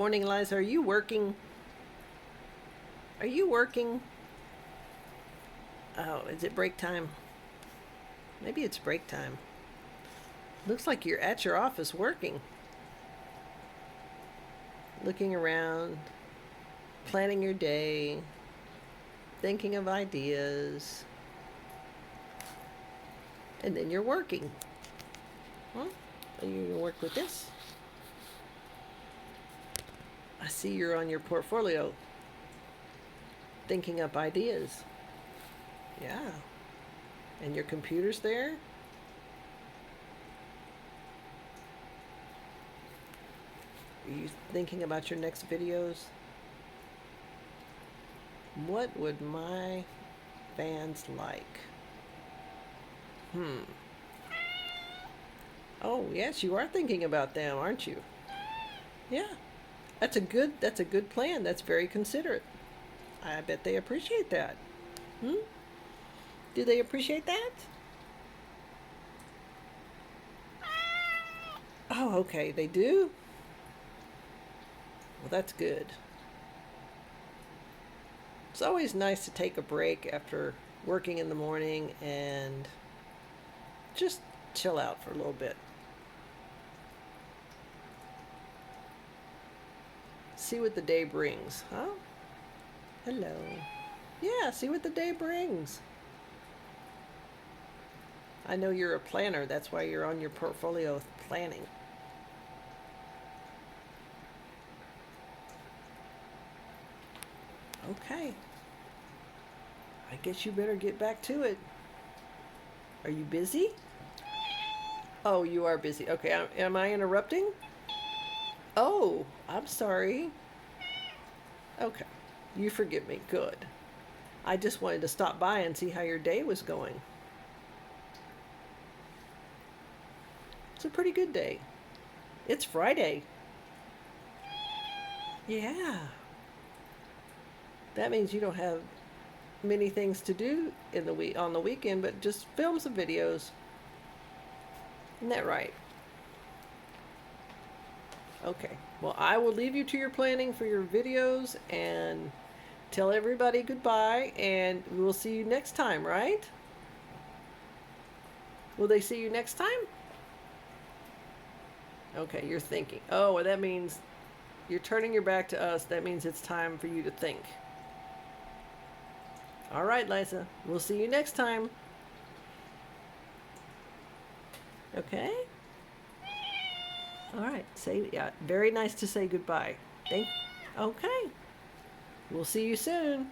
morning, Liza. Are you working? Are you working? Oh, is it break time? Maybe it's break time. Looks like you're at your office working. Looking around, planning your day, thinking of ideas, and then you're working. Huh? Are you gonna work with this? I see you're on your portfolio, thinking up ideas. Yeah. And your computer's there? Are you thinking about your next videos? What would my fans like? Oh, yes, you are thinking about them, aren't you? Yeah. That's a good plan. That's very considerate. I bet they appreciate that. Hmm? Do they appreciate that? Oh, okay, they do? Well, that's good. It's always nice to take a break after working in the morning and just chill out for a little bit. See what the day brings, huh? Hello. Yeah, see what the day brings. I know you're a planner, that's why you're on your portfolio planning. Okay. I guess you better get back to it. Are you busy? Oh, you are busy. Okay, am I interrupting? Oh, I'm sorry. Okay, you forgive me. Good. I just wanted to stop by and see how your day was going. It's a pretty good day. It's Friday. Yeah. That means you don't have many things to do in the week on the weekend, but just film some videos. Isn't that right? Okay. Well, I will leave you to your planning for your videos and tell everybody goodbye, and we'll see you next time, right? Will they see you next time? Okay, you're thinking. Oh, well, that means you're turning your back to us. That means it's time for you to think. All right, Liza. We'll see you next time. Okay? All right. Say, yeah, very nice to say goodbye. Thank. Okay. We'll see you soon.